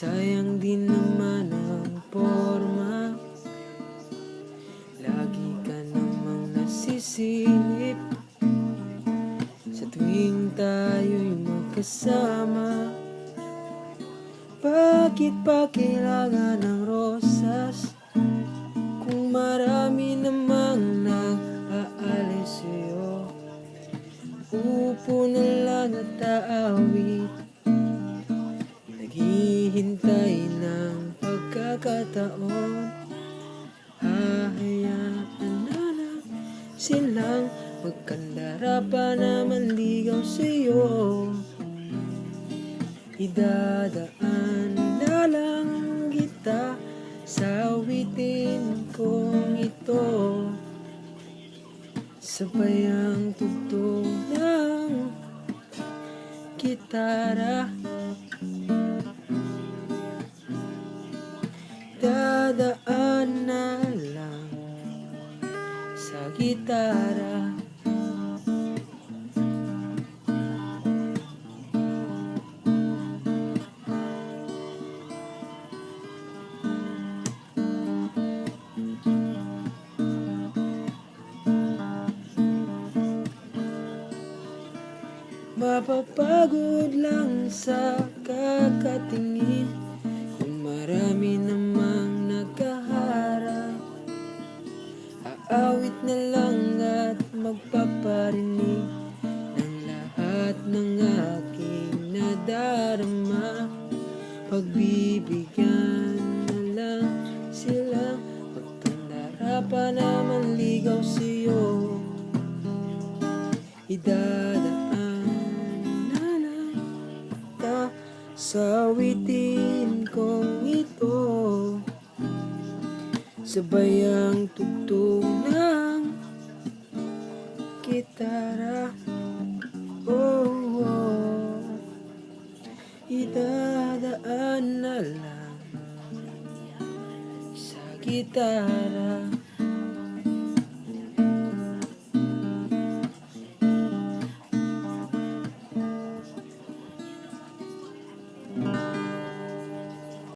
Sayang din naman ang forma, lagi ka namang nasisilip sa tuwing tayo'y magkasama. Bakit pa kailangan ng rosas kung marami namang nag-aalis sa'yo? Upo na lang at aawit, naghihintay ng pagkakataon. Hahayaan na lang silang magkandara pa na manligaw sa'yo. Idadaan na lang kita sa awitin kong ito, sabay ang tugtog ng gitara. Dadaan na lang sa gitara. Mapapagod lang sa kakatingin kung marami namang nagkaharap. Aawit na lang at magpaparinig ng lahat ng aking nadarama. Pagbibigyan na lang sila, magkandara pa na manligaw sa'yo. Idadaan sa awitin kong ito, sabay ang tugtog ng gitara. Oh, oh. Idadaan na lang sa gitara.